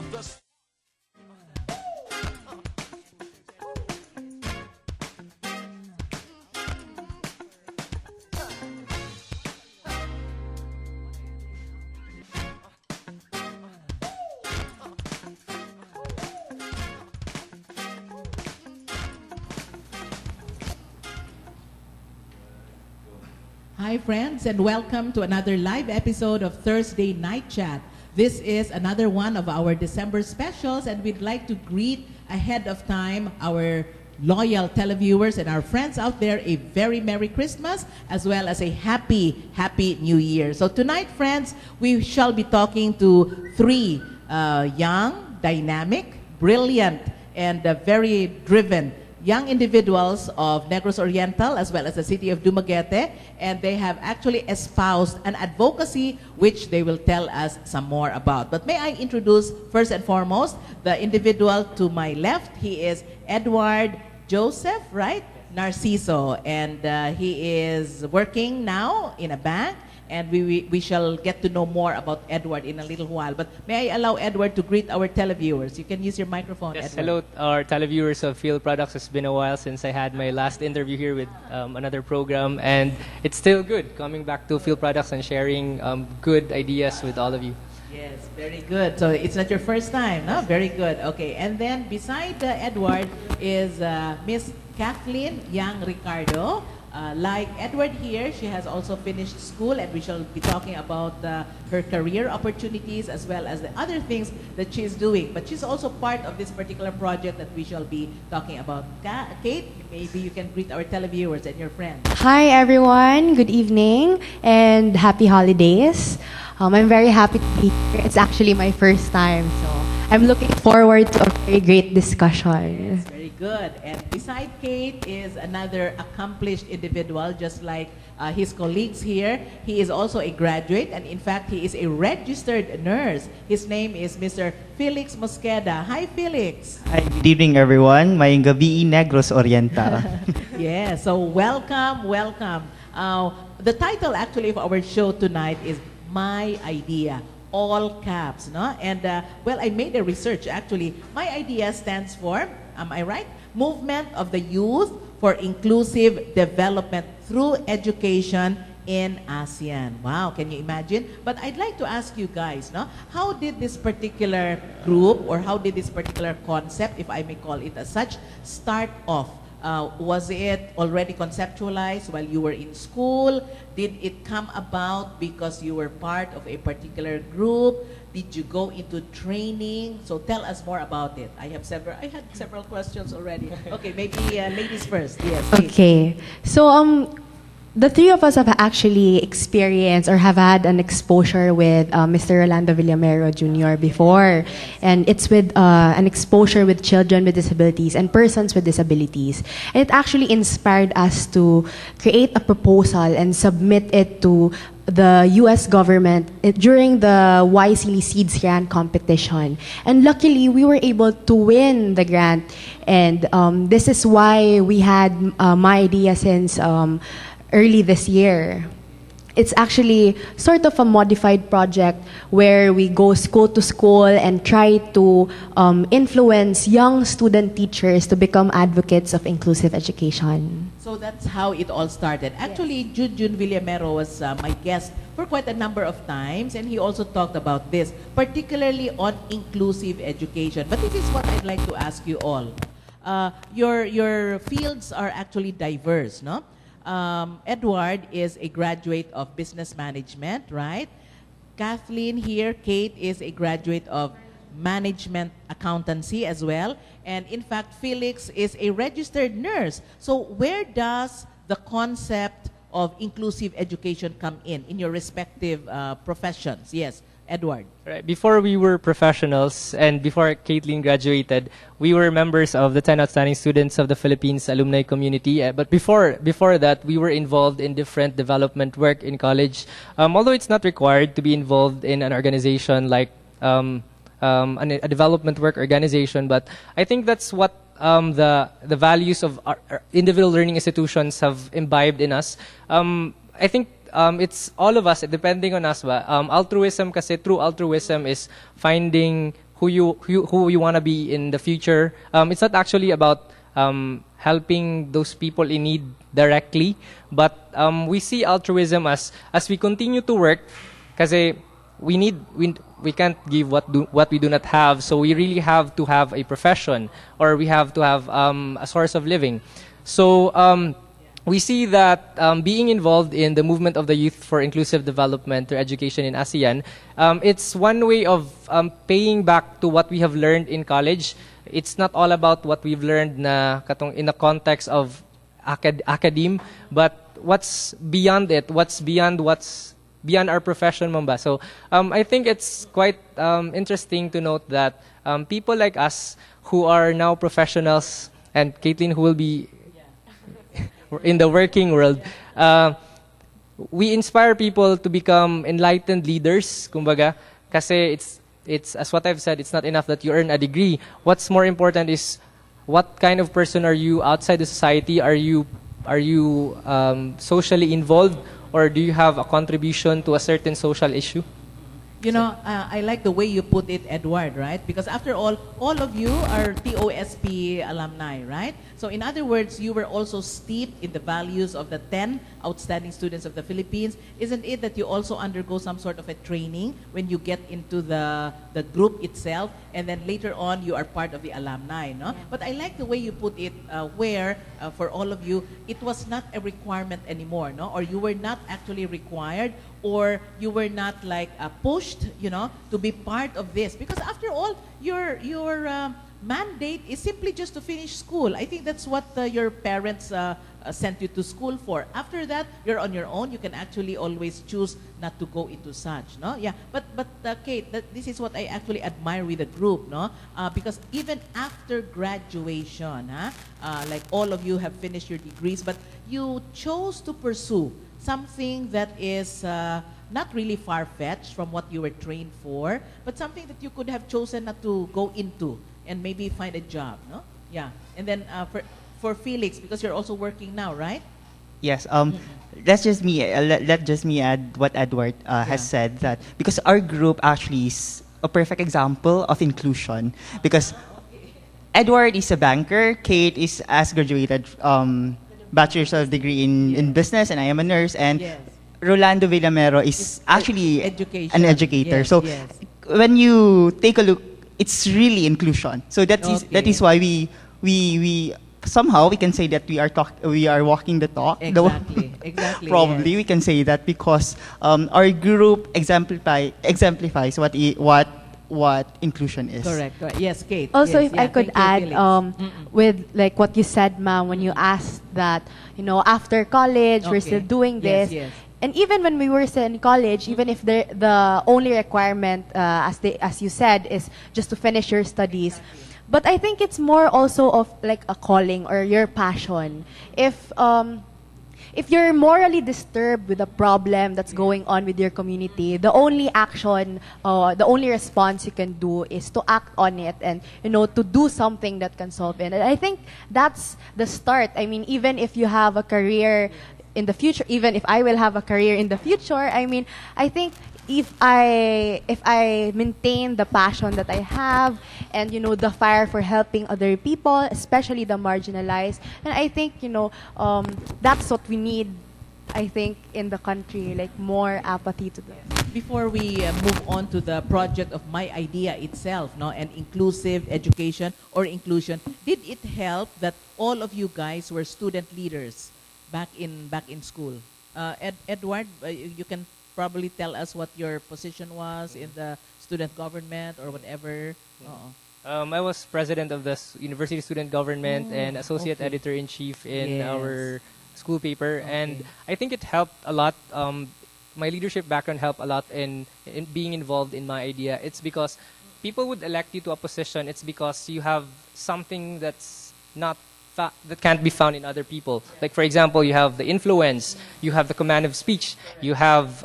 Hi, friends, and welcome to another live episode of Thursday Night Chat. This is another one of our December specials, and we'd like to greet ahead of time our loyal televiewers and our friends out there a very Merry Christmas as well as a Happy New Year. So tonight, friends, we shall be talking to three young, dynamic, brilliant, and very driven young individuals of Negros Oriental as well as the city of Dumaguete, and they have actually espoused an advocacy which they will tell us some more about. But may I introduce first and foremost the individual to my left. He is Edward Joseph, right? Narciso, and he is working now in a bank, and we shall get to know more about Edward in a little while. But may I allow Edward to greet our televiewers? You can use your microphone, Yes, Edward. hello, our televiewers of Field Products. It's been a while since I had my last interview here with another program, and it's still good coming back to Field Products and sharing good ideas with all of you. Yes, very good. So it's not your first time, no? Very good. Okay, and then beside Edward is Miss Kathleen Yang Ricardo. Like Edward here, she has also finished school, and we shall be talking about her career opportunities as well as the other things that she's doing. But she's also part of this particular project that we shall be talking about. Kate, maybe you can greet our televiewers and your friends. Hi everyone, good evening and happy holidays. I'm very happy to be here. It's actually my first time, so I'm looking forward to a very great discussion. Yes, very good. And beside Kate is another accomplished individual, just like his colleagues here. He is also a graduate, and in fact, he is a registered nurse. His name is Mr. Felix Mosqueda. Hi, Felix. Hi, good evening everyone. Mayong gabi, Negros Oriental. Yeah, so welcome. The title actually of our show tonight is My Idea, all caps, no? And well, I made a research actually. My Idea stands for, am I right? Movement of the Youth for Inclusive Development Through Education in ASEAN. Wow, can you imagine? But I'd like to ask you guys, no? How did this particular group, or how did this particular concept, if I may call it as such, start off? Was it already conceptualized while you were in school? Did it come about because you were part of a particular group? Did you go into training? So tell us more about it. I had several questions already. Okay, maybe ladies first. Yes. Please. Okay, so the three of us have actually experienced or have had an exposure with Mr. Rolando Villamero Jr. before. And it's with an exposure with children with disabilities and persons with disabilities. And it actually inspired us to create a proposal and submit it to the U.S. government during the YSEALI Seeds Grant competition. And luckily, we were able to win the grant. And this is why we had My Idea since early this year. It's actually sort of a modified project where we go school to school and try to influence young student teachers to become advocates of inclusive education. So that's how it all started. Actually, Junjun Villamero was my guest for quite a number of times, and he also talked about this, particularly on inclusive education. But this is what I'd like to ask you all. Your fields are actually diverse, no? Edward is a graduate of business management, right? Kathleen here, Kate is a graduate of management accountancy as well. And in fact, Felix is a registered nurse. So where does the concept of inclusive education come in your respective professions? Yes, Edward. Right. Before we were professionals and before Caitlin graduated, we were members of the 10 Outstanding Students of the Philippines alumni community. But before that, we were involved in different development work in college. Although it's not required to be involved in an organization like a development work organization, but I think that's what the values of our individual learning institutions have imbibed in us. I think it's all of us, depending on us. Altruism kasi, true altruism is finding who you want to be in the future. It's not actually about helping those people in need directly, but we see altruism as we continue to work, kasi we can't give what we do not have, so we really have to have a profession, or we have to have a source of living. So we see that being involved in the movement of the Youth for Inclusive Development through education in ASEAN, it's one way of paying back to what we have learned in college. It's not all about what we've learned na katong in the context of academe, but what's beyond it, what's beyond our profession, mamba. So I think it's quite interesting to note that people like us who are now professionals, and Caitlin who will be in the working world, we inspire people to become enlightened leaders, kumbaga, kasi it's as what I've said, it's not enough that you earn a degree. What's more important is what kind of person are you outside the society? Are you socially involved, or do you have a contribution to a certain social issue? You know, I like the way you put it, Edward, right? Because after all of you are TOSP alumni, right? So in other words, you were also steeped in the values of the 10 outstanding students of the Philippines. Isn't it that you also undergo some sort of a training when you get into the group itself, and then later on you are part of the alumni, no? But I like the way you put it, where for all of you, it was not a requirement anymore, no? Or you were not actually required, or you were not like pushed, you know, to be part of this, because after all, your mandate is simply just to finish school. I think that's what your parents sent you to school for. After that, you're on your own. You can actually always choose not to go into such, no? Yeah, but Kate, this is what I actually admire with the group, no? Because even after graduation, like all of you have finished your degrees, but you chose to pursue something that is not really far-fetched from what you were trained for, but something that you could have chosen not to go into and maybe find a job, no? Yeah. And then for Felix, because you're also working now, right? Yes. That's just me. Let just me add what Edward has said, that because our group actually is a perfect example of inclusion. Because Edward is a banker, Kate has graduated bachelor's of degree in business, and I am a nurse, and Yes. Rolando Villamero is actually education. an educator. Yes, So yes. when you take a look, it's really inclusion. So that Okay. is why we somehow we can say that we are walking the talk. Exactly. Exactly. Probably yes. we can say that because our group exemplifies what inclusion is. Correct. Correct. Yes, Kate. Also, Yes, if I could thank you, add, Felix. with like what you said, ma'am, when you asked that, you know, after college, we're Okay. still doing Yes, this. yes. And even when we were still in college, even if the only requirement, as you said, is just to finish your studies, but I think it's more also of like a calling or your passion. If you're morally disturbed with a problem that's going on with your community, the only action, the only response you can do is to act on it and, you know, to do something that can solve it. And I think that's the start. I mean, even if you have a career in the future, even if I will have a career in the future, I mean, I think if I maintain the passion that I have and, you know, the fire for helping other people, especially the marginalized, and I think, you know, that's what we need, I think, in the country, like more apathy to this. Before we move on to the project of My Idea itself, no, and inclusive education or inclusion, did it help that all of you guys were student leaders back in school? Edward, you can probably tell us what your position was in the student government or whatever. I was president of the university student government and associate okay. editor-in-chief in Yes. our school paper, and I think it helped a lot. My leadership background helped a lot in being involved in My Idea. It's because people would elect you to a position. It's because you have something that's not that can't be found in other people. Like, for example, you have the influence, you have the command of speech, you have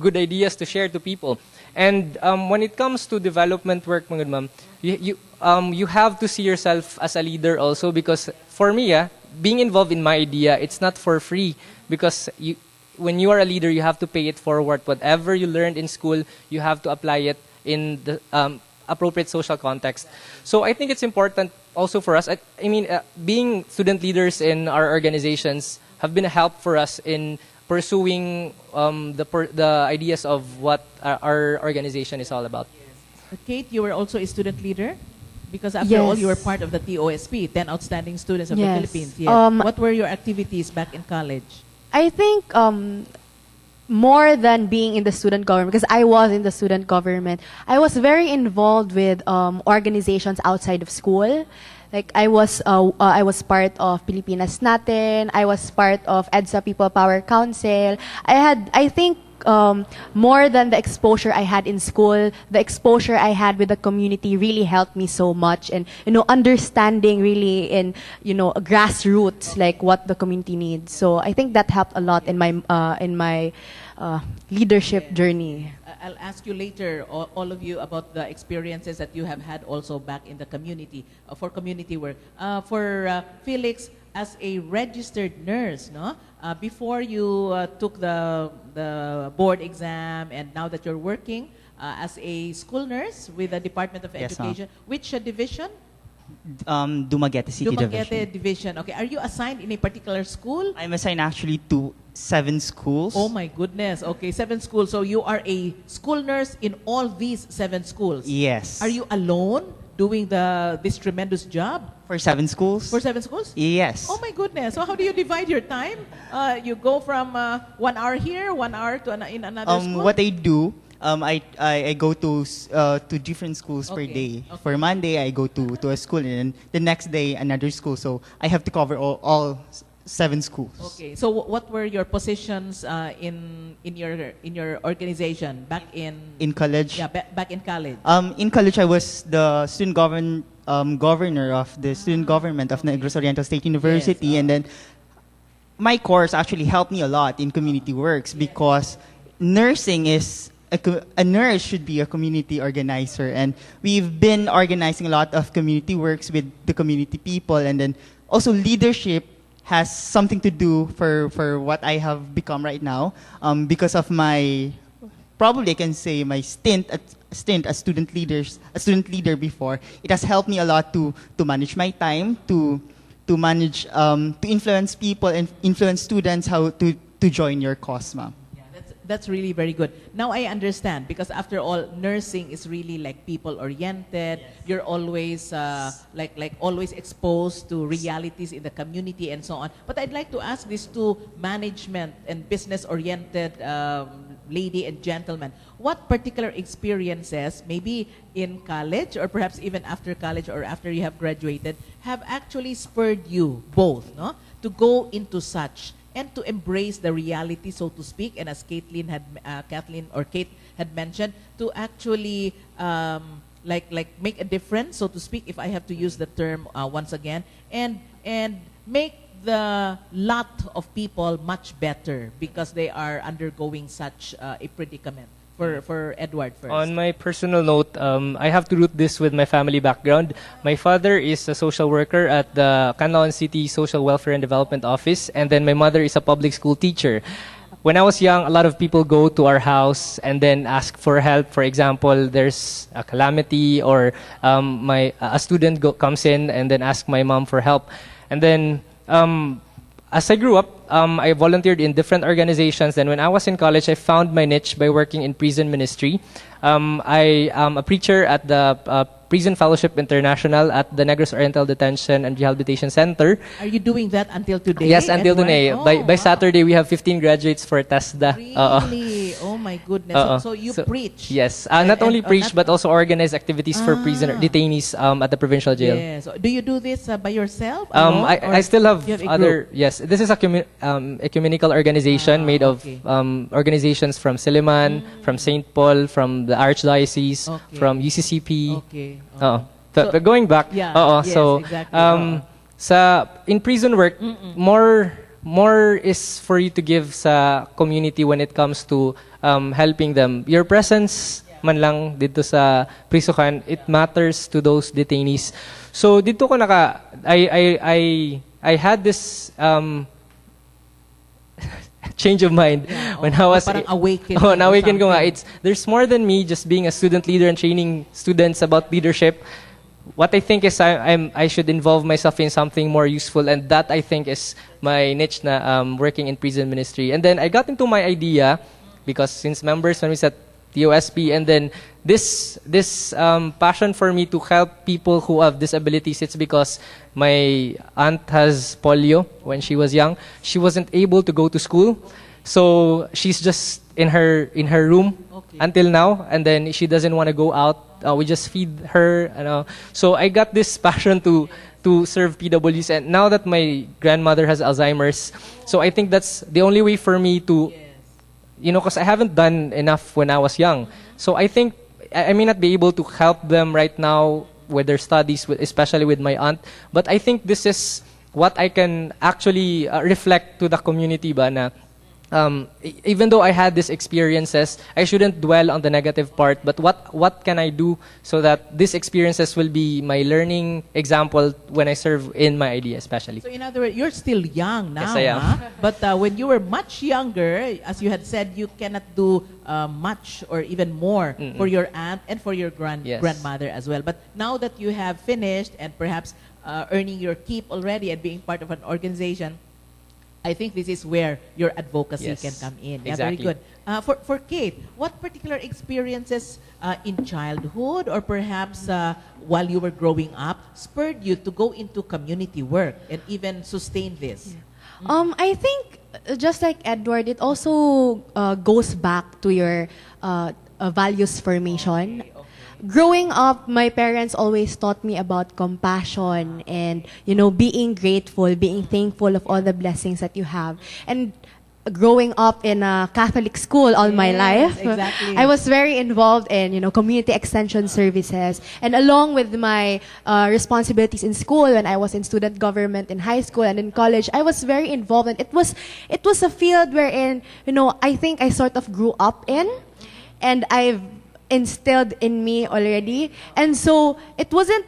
good ideas to share to people. And when it comes to development work, mga ma'am, you have to see yourself as a leader also, because for me, being involved in My Idea, it's not for free, because when you are a leader, you have to pay it forward. Whatever you learned in school, you have to apply it in the appropriate social context. So I think it's important also for us. I mean, being student leaders in our organizations have been a help for us in pursuing the ideas of what our organization is all about. Kate, you were also a student leader? Because after all, Yes. you were part of the TOSP, 10 Outstanding Students of the Yes. Philippines. Yes. Um, What were your activities back in college? I think more than being in the student government, because I was in the student government, I was very involved with organizations outside of school. Like I was part of Pilipinas Natin. I was part of EDSA People Power Council. I think more than the exposure I had in school, the exposure I had with the community really helped me so much, and understanding really in grassroots like what the community needs. So I think that helped a lot in my leadership journey. I'll ask you later, all of you, about the experiences that you have had also back in the community, for community work. For Felix, as a registered nurse, no? Before you took the board exam, and now that you're working as a school nurse with the Department of Yes, ma'am. Education, which division? Dumaguete City Dumaguete Division. Division. Okay, are you assigned in a particular school? I'm assigned actually to 7 schools. Oh my goodness. Okay, 7 schools. So you are a school nurse in all these 7 schools. Yes. Are you alone doing this tremendous job For 7 schools? for 7 schools? Yes. Oh my goodness. So how do you divide your time? You go from 1 hour here, 1 hour in another school? What I do, I go to different schools per Okay, day. okay. For Monday, I go to a school, and then the next day another school. So I have to cover all 7 schools. Okay. So what were your positions in your organization back in college. Yeah, back in college. In college, I was the student governor of the student government of Negros Oriental State University, Yes, and then my course actually helped me a lot in community works because nursing is a nurse should be a community organizer, and we've been organizing a lot of community works with the community people, and then also leadership has something to do for what I have become right now, because of my, probably I can say, my stint as student leader before. It has helped me a lot to manage my time, to manage, to influence people and influence students how to join your cause, ma'am. That's really very good. Now I understand, because after all, nursing is really like people-oriented. You're always like always exposed to realities in the community and so on. But I'd like to ask these two management and business-oriented lady and gentleman, what particular experiences, maybe in college or perhaps even after college or after you have graduated, have actually spurred you both, no, to go into such and to embrace the reality, so to speak, and as Kathleen or Kate had mentioned, to actually like make a difference, so to speak, if I have to use the term once again, and make the lot of people much better because they are undergoing such a predicament. For Edward first. On my personal note, I have to root this with my family background. My father is a social worker at the Canlaon City Social Welfare and Development Office, and then my mother is a public school teacher. When I was young, a lot of people go to our house and then ask for help. For example, there's a calamity, or a student comes in and then asks my mom for help. And then as I grew up, I volunteered in different organizations. Then when I was in college, I found my niche by working in prison ministry. I am a preacher at the Prison Fellowship International at the Negros Oriental Detention and Rehabilitation Center. Are you doing that until today? Yes, until Edward? today. Oh, By wow. Saturday, we have 15 graduates for TESDA. Really? Oh my goodness. So you preach? Yes. And- Not only and- preach, but also organize activities for prisoner Ah. detainees at the provincial jail. Yes. Do you do this by yourself? alone, or I still have you a other. group? Yes, this is a ecumenical organization made of okay. organizations from Silliman, from St. Paul, from the Archdiocese, Okay. from UCCP. Okay. Oo. So- But going back, Yeah, yes, so exactly. Oo. in prison work, more is for you to give sa community when it comes to helping them. Your presence man lang dito sa prisukan, it matters to those detainees. So dito ko I had this change of mind when I was Parang awaken. Oh, na-awaken ko nga. something. There's more than me just being a student leader and training students about leadership. What I think is I should involve myself in something more useful, and that I think is my niche na working in prison ministry. And then I got into my idea because since members when we said TOSP, and then this passion for me to help people who have disabilities, it's because my aunt has polio when she was young. She wasn't able to go to school, so she's just in her room until now, and then she doesn't want to go out. We just feed her, so I got this passion to serve PWs, and now that my grandmother has Alzheimer's, so I think that's the only way for me to, because I haven't done enough when I was young. So I think I may not be able to help them right now with their studies, especially with my aunt, but I think this is what I can actually reflect to the community ba na even though I had these experiences, I shouldn't dwell on the negative part, but what can I do so that these experiences will be my learning example when I serve in my idea, especially. So in other words, you're still young now, Yes, I am. huh? But when you were much younger, as you had said, you cannot do much or even more for your aunt and for your Yes. grandmother as well. But now that you have finished and perhaps earning your keep already and being part of an organization, I think this is where your advocacy Yes, can come in. Yeah, exactly. very good. For Kate, what particular experiences in childhood or perhaps while you were growing up spurred you to go into community work and even sustain this? I think just like Edward, it also goes back to your values formation. Growing up, my parents always taught me about compassion and, being grateful, being thankful of all the blessings that you have. And growing up in a Catholic school all my Yes, life, exactly. I was very involved in, community extension services. And along with my responsibilities in school, when I was in student government in high school and in college, I was very involved. And it was a field wherein, I think I sort of grew up in, and I've instilled in me already. And so it wasn't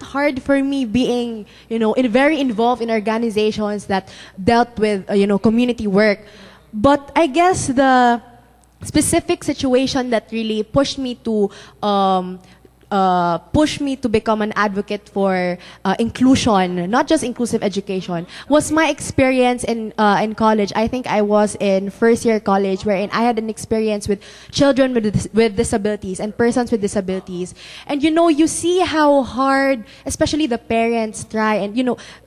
hard for me being, very involved in organizations that dealt with, community work. But I guess the specific situation that really pushed me to become an advocate for inclusion, not just inclusive education, was my experience in college. I think I was in first year college, wherein I had an experience with children with disabilities and persons with disabilities. And you see how hard, especially the parents try, and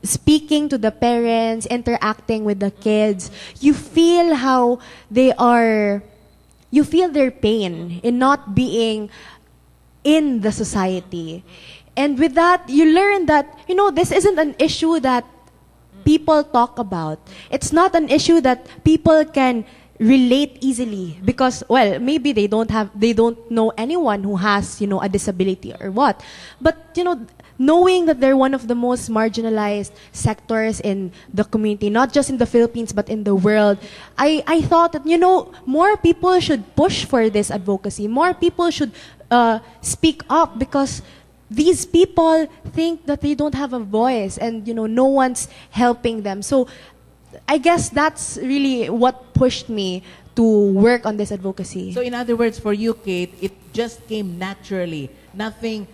speaking to the parents, interacting with the kids, you feel how you feel their pain in not being in the society. And with that, you learn that, this isn't an issue that people talk about. It's not an issue that people can relate easily because, well, maybe they don't know anyone who has, a disability or what. But, knowing that they're one of the most marginalized sectors in the community, not just in the Philippines, but in the world, I thought that, more people should push for this advocacy. More people should speak up because these people think that they don't have a voice and, no one's helping them. So I guess that's really what pushed me to work on this advocacy. So in other words, for you, Kate, it just came naturally. Nothing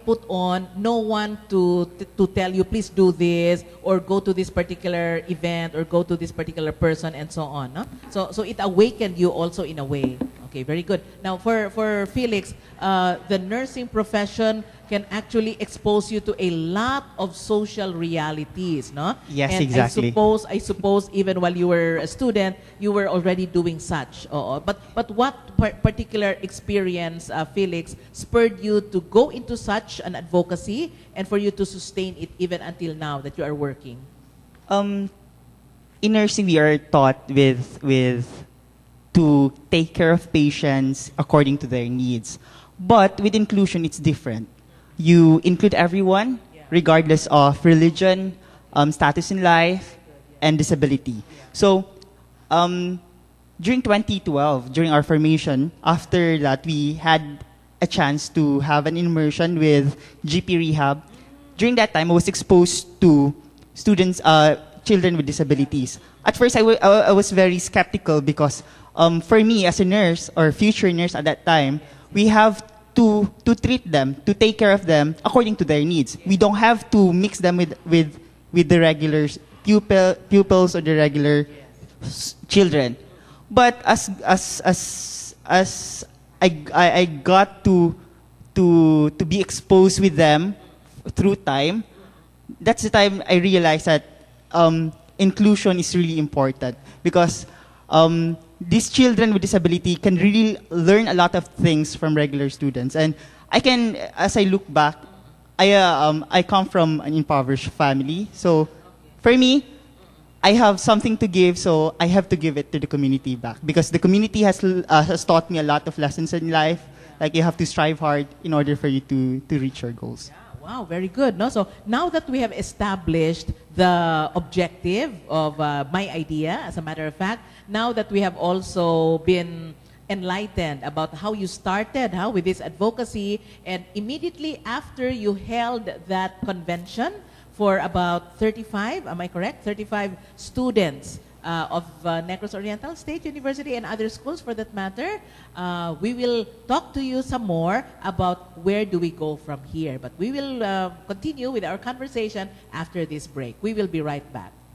put on. No one to tell you, please do this, or go to this particular event, or go to this particular person, and so on. No? So it awakened you also in a way. Okay, very good. Now, for Felix, the nursing profession can actually expose you to a lot of social realities, no? Yes, and exactly. I suppose even while you were a student, you were already doing such. But what particular experience, Felix, spurred you to go into such an advocacy and for you to sustain it even until now that you are working? In nursing, we are taught with to take care of patients according to their needs. But with inclusion, it's different. You include everyone, regardless of religion, status in life, and disability. So, during 2012, during our formation, after that, we had a chance to have an immersion with GP Rehab. During that time, I was exposed to students, children with disabilities. At first, I was very skeptical because for me as a nurse or future nurse at that time, we have to treat them, to take care of them according to their needs. We don't have to mix them with the regular pupils or the regular children. But as I got to be exposed with them through time, that's the time I realized that inclusion is really important because these children with disability can really learn a lot of things from regular students. And as I look back, I come from an impoverished family. So for me, I have something to give, so I have to give it to the community back because the community has taught me a lot of lessons in life. Like you have to strive hard in order for you to reach your goals. Wow, very good. No, so now that we have established the objective of my idea, as a matter of fact, now that we have also been enlightened about how you started with this advocacy, and immediately after you held that convention for about 35, am I correct? 35 students of Negros Oriental State University and other schools for that matter. We will talk to you some more about where do we go from here. But we will continue with our conversation after this break. We will be right back.